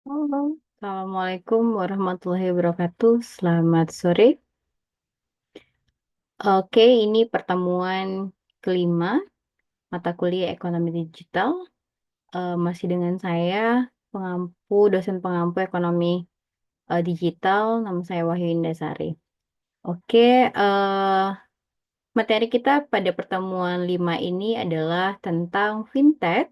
Halo, Assalamualaikum warahmatullahi wabarakatuh. Selamat sore. Oke, ini pertemuan kelima mata kuliah ekonomi digital. Masih dengan saya, dosen pengampu ekonomi digital. Nama saya Wahyu Indasari. Oke, materi kita pada pertemuan 5 ini adalah tentang fintech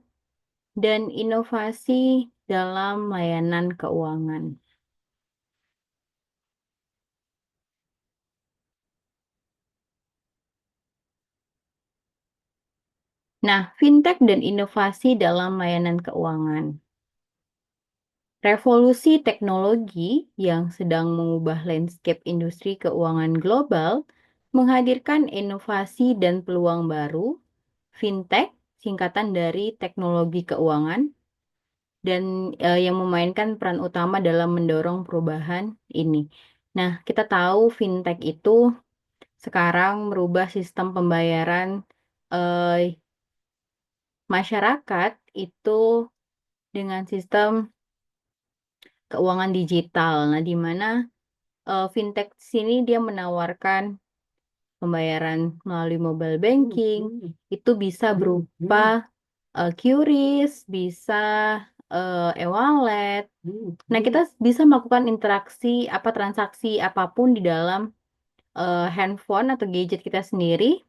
dan inovasi dalam layanan keuangan. Nah, fintech dan inovasi dalam layanan keuangan. Revolusi teknologi yang sedang mengubah landscape industri keuangan global menghadirkan inovasi dan peluang baru. Fintech, singkatan dari teknologi keuangan, dan yang memainkan peran utama dalam mendorong perubahan ini. Nah, kita tahu fintech itu sekarang merubah sistem pembayaran eh, masyarakat itu dengan sistem keuangan digital. Nah, di mana fintech di sini dia menawarkan pembayaran melalui mobile banking, itu bisa berupa QRIS, bisa e-wallet. Nah, kita bisa melakukan interaksi transaksi apapun di dalam handphone atau gadget kita sendiri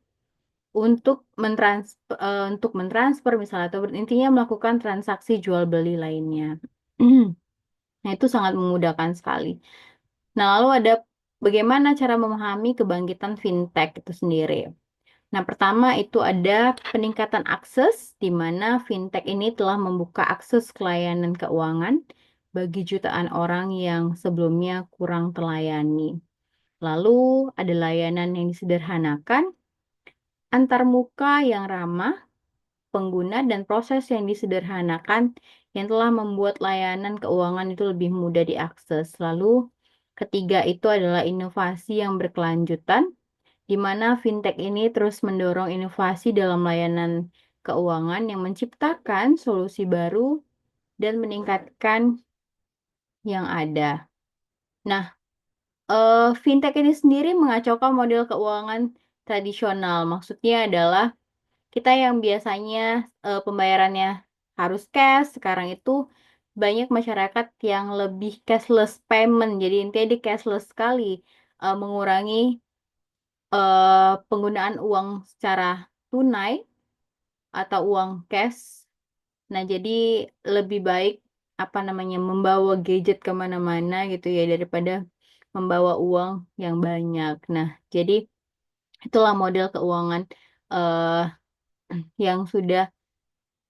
untuk mentransfer misalnya atau intinya melakukan transaksi jual beli lainnya. Nah, itu sangat memudahkan sekali. Nah, lalu ada bagaimana cara memahami kebangkitan fintech itu sendiri. Nah, pertama itu ada peningkatan akses, di mana fintech ini telah membuka akses ke layanan keuangan bagi jutaan orang yang sebelumnya kurang terlayani. Lalu ada layanan yang disederhanakan, antarmuka yang ramah, pengguna dan proses yang disederhanakan yang telah membuat layanan keuangan itu lebih mudah diakses. Lalu ketiga itu adalah inovasi yang berkelanjutan, di mana fintech ini terus mendorong inovasi dalam layanan keuangan yang menciptakan solusi baru dan meningkatkan yang ada. Nah, fintech ini sendiri mengacaukan model keuangan tradisional. Maksudnya adalah kita yang biasanya pembayarannya harus cash, sekarang itu banyak masyarakat yang lebih cashless payment. Jadi intinya di cashless sekali, mengurangi penggunaan uang secara tunai atau uang cash. Nah, jadi lebih baik membawa gadget kemana-mana gitu ya daripada membawa uang yang banyak. Nah, jadi itulah model keuangan eh, yang sudah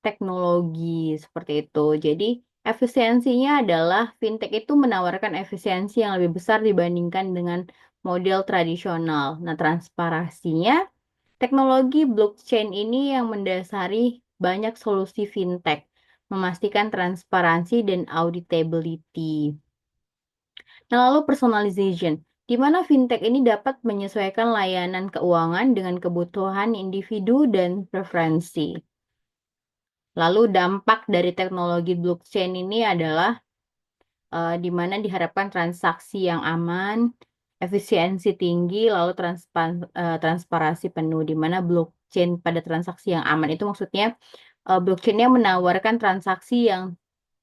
teknologi seperti itu. Jadi efisiensinya adalah fintech itu menawarkan efisiensi yang lebih besar dibandingkan dengan model tradisional. Nah, transparansinya, teknologi blockchain ini yang mendasari banyak solusi fintech, memastikan transparansi dan auditability. Nah, lalu personalization, di mana fintech ini dapat menyesuaikan layanan keuangan dengan kebutuhan individu dan preferensi. Lalu dampak dari teknologi blockchain ini adalah di mana diharapkan transaksi yang aman, efisiensi tinggi, lalu transparansi penuh. Di mana blockchain pada transaksi yang aman itu maksudnya blockchainnya menawarkan transaksi yang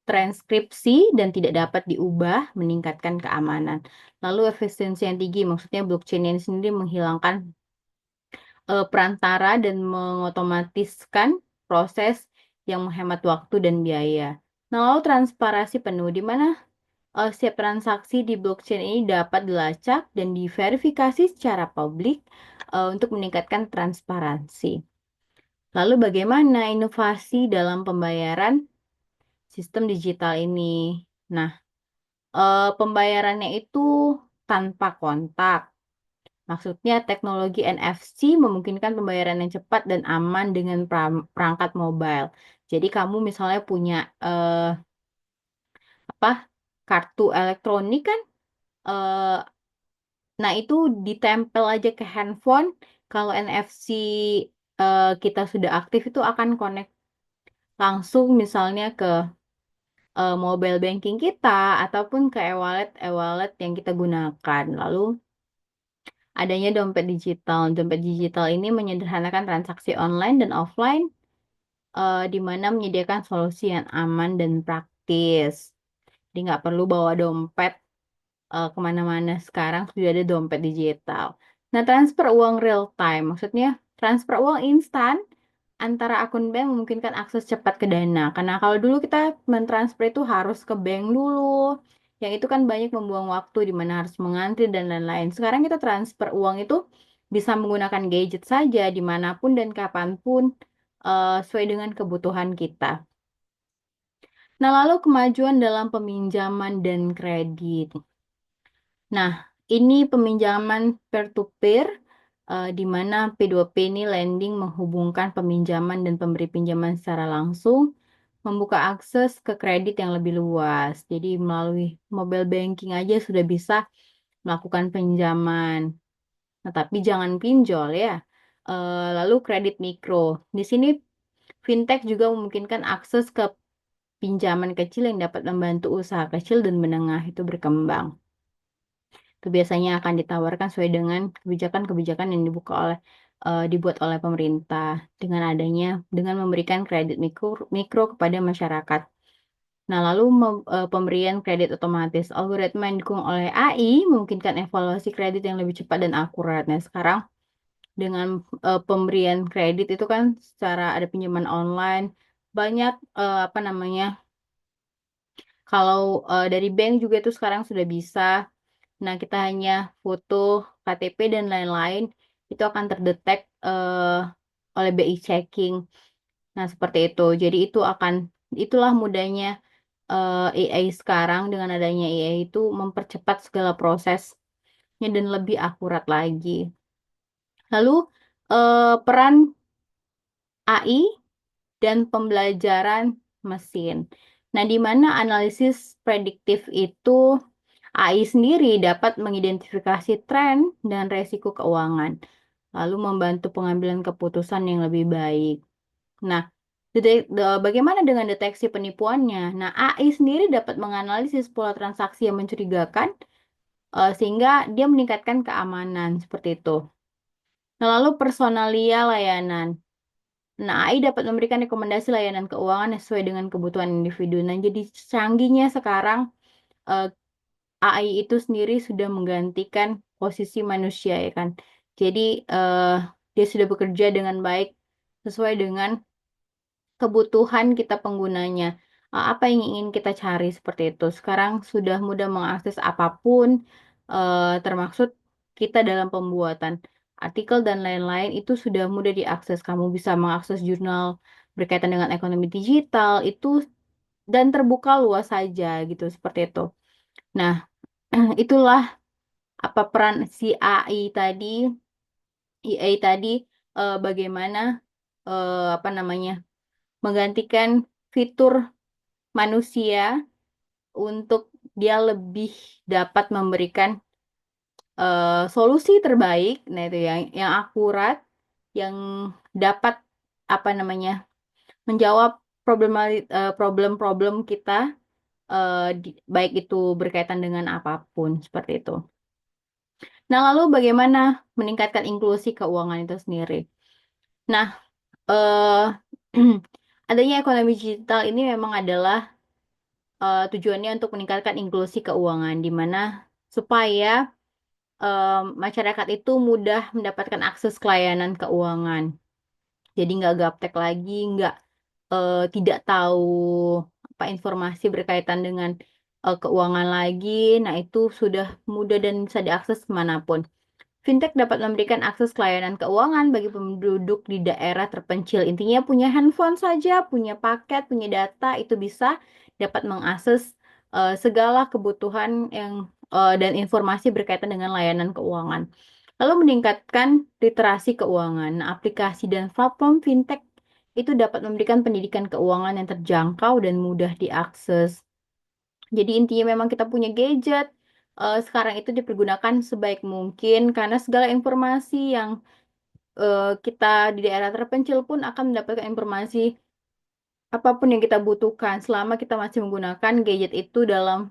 transkripsi dan tidak dapat diubah, meningkatkan keamanan. Lalu efisiensi yang tinggi, maksudnya blockchain ini sendiri menghilangkan perantara dan mengotomatiskan proses yang menghemat waktu dan biaya. Nah, lalu transparansi penuh, di mana setiap transaksi di blockchain ini dapat dilacak dan diverifikasi secara publik untuk meningkatkan transparansi. Lalu bagaimana inovasi dalam pembayaran sistem digital ini? Nah, pembayarannya itu tanpa kontak. Maksudnya teknologi NFC memungkinkan pembayaran yang cepat dan aman dengan perangkat mobile. Jadi kamu misalnya punya apa kartu elektronik kan, eh, nah itu ditempel aja ke handphone. Kalau NFC kita sudah aktif itu akan connect langsung misalnya ke mobile banking kita ataupun ke e-wallet e-wallet yang kita gunakan. Lalu adanya dompet digital. Dompet digital ini menyederhanakan transaksi online dan offline, di mana menyediakan solusi yang aman dan praktis. Jadi nggak perlu bawa dompet kemana-mana, sekarang sudah ada dompet digital. Nah, transfer uang real time, maksudnya transfer uang instan antara akun bank memungkinkan akses cepat ke dana. Karena kalau dulu kita mentransfer itu harus ke bank dulu, yang itu kan banyak membuang waktu di mana harus mengantri dan lain-lain. Sekarang kita transfer uang itu bisa menggunakan gadget saja, dimanapun dan kapanpun, sesuai dengan kebutuhan kita. Nah, lalu kemajuan dalam peminjaman dan kredit. Nah, ini peminjaman peer-to-peer, di mana P2P ini lending menghubungkan peminjaman dan pemberi pinjaman secara langsung, membuka akses ke kredit yang lebih luas. Jadi melalui mobile banking aja sudah bisa melakukan pinjaman. Nah, tapi jangan pinjol ya. Lalu kredit mikro. Di sini fintech juga memungkinkan akses ke pinjaman kecil yang dapat membantu usaha kecil dan menengah itu berkembang. Itu biasanya akan ditawarkan sesuai dengan kebijakan-kebijakan yang dibuat oleh pemerintah dengan memberikan kredit mikro, mikro kepada masyarakat. Nah, lalu pemberian kredit otomatis. Algoritma yang didukung oleh AI memungkinkan evaluasi kredit yang lebih cepat dan akurat. Nah, sekarang dengan pemberian kredit itu kan secara ada pinjaman online, banyak apa namanya? Kalau dari bank juga itu sekarang sudah bisa. Nah, kita hanya foto KTP dan lain-lain, itu akan terdetek oleh BI checking. Nah, seperti itu. Jadi itulah mudahnya AI sekarang, dengan adanya AI itu mempercepat segala prosesnya dan lebih akurat lagi. Lalu peran AI dan pembelajaran mesin. Nah, di mana analisis prediktif itu AI sendiri dapat mengidentifikasi tren dan resiko keuangan, lalu membantu pengambilan keputusan yang lebih baik. Nah, bagaimana dengan deteksi penipuannya? Nah, AI sendiri dapat menganalisis pola transaksi yang mencurigakan, sehingga dia meningkatkan keamanan seperti itu. Nah, lalu personalia layanan. Nah, AI dapat memberikan rekomendasi layanan keuangan yang sesuai dengan kebutuhan individu. Nah, jadi canggihnya sekarang, eh, AI itu sendiri sudah menggantikan posisi manusia ya kan. Jadi eh, dia sudah bekerja dengan baik sesuai dengan kebutuhan kita penggunanya. Apa yang ingin kita cari seperti itu. Sekarang sudah mudah mengakses apapun, termaksud kita dalam pembuatan artikel dan lain-lain itu sudah mudah diakses. Kamu bisa mengakses jurnal berkaitan dengan ekonomi digital itu dan terbuka luas saja gitu seperti itu. Nah, itulah apa peran si AI tadi, bagaimana apa namanya menggantikan fitur manusia untuk dia lebih dapat memberikan solusi terbaik, nah itu yang akurat, yang dapat apa namanya menjawab problem-problem kita, baik itu berkaitan dengan apapun seperti itu. Nah, lalu bagaimana meningkatkan inklusi keuangan itu sendiri? Nah, eh adanya ekonomi digital ini memang adalah tujuannya untuk meningkatkan inklusi keuangan, di mana supaya masyarakat itu mudah mendapatkan akses ke layanan keuangan. Jadi nggak gaptek lagi, nggak tidak tahu apa informasi berkaitan dengan keuangan lagi. Nah, itu sudah mudah dan bisa diakses kemanapun. Fintech dapat memberikan akses ke layanan keuangan bagi penduduk di daerah terpencil. Intinya punya handphone saja, punya paket, punya data, itu bisa dapat mengakses segala kebutuhan dan informasi berkaitan dengan layanan keuangan. Lalu meningkatkan literasi keuangan. Nah, aplikasi dan platform fintech itu dapat memberikan pendidikan keuangan yang terjangkau dan mudah diakses. Jadi intinya memang kita punya gadget, sekarang itu dipergunakan sebaik mungkin karena segala informasi yang kita di daerah terpencil pun akan mendapatkan informasi apapun yang kita butuhkan selama kita masih menggunakan gadget itu dalam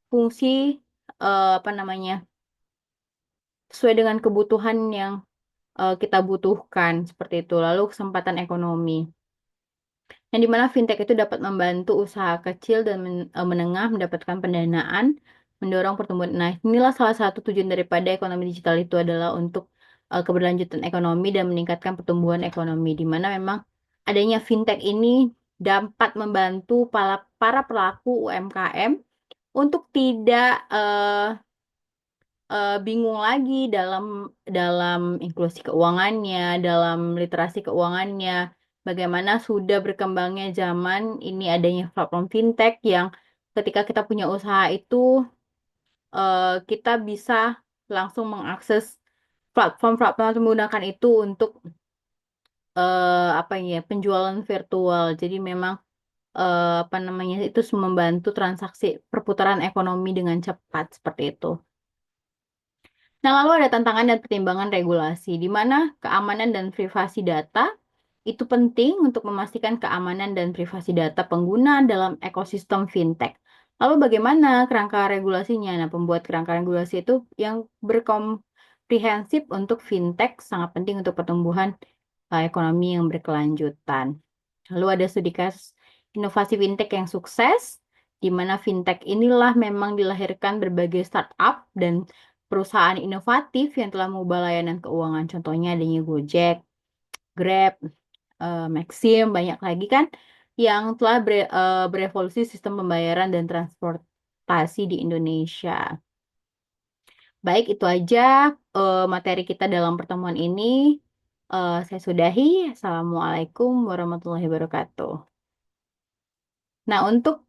fungsi apa namanya sesuai dengan kebutuhan yang kita butuhkan seperti itu. Lalu kesempatan ekonomi. Yang dimana fintech itu dapat membantu usaha kecil dan menengah mendapatkan pendanaan, mendorong pertumbuhan. Nah, inilah salah satu tujuan daripada ekonomi digital itu adalah untuk keberlanjutan ekonomi dan meningkatkan pertumbuhan ekonomi, di mana memang adanya fintech ini dapat membantu para pelaku UMKM untuk tidak bingung lagi dalam inklusi keuangannya, dalam literasi keuangannya. Bagaimana sudah berkembangnya zaman ini adanya platform fintech yang ketika kita punya usaha itu kita bisa langsung mengakses platform-platform menggunakan itu untuk apa ya penjualan virtual. Jadi memang apa namanya itu membantu transaksi perputaran ekonomi dengan cepat seperti itu. Nah, lalu ada tantangan dan pertimbangan regulasi, di mana keamanan dan privasi data itu penting untuk memastikan keamanan dan privasi data pengguna dalam ekosistem fintech. Lalu bagaimana kerangka regulasinya? Nah, pembuat kerangka regulasi itu yang berkomprehensif untuk fintech sangat penting untuk pertumbuhan ekonomi yang berkelanjutan. Lalu ada studi kasus inovasi fintech yang sukses, di mana fintech inilah memang dilahirkan berbagai startup dan perusahaan inovatif yang telah mengubah layanan keuangan. Contohnya adanya Gojek, Grab, Maxim, banyak lagi kan yang telah berevolusi sistem pembayaran dan transportasi di Indonesia. Baik, itu aja materi kita dalam pertemuan ini. Saya sudahi. Assalamualaikum warahmatullahi wabarakatuh. Nah, untuk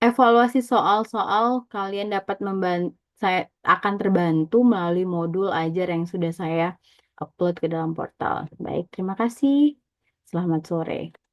evaluasi soal-soal kalian dapat membantu, saya akan terbantu melalui modul ajar yang sudah saya upload ke dalam portal. Baik, terima kasih. Selamat sore.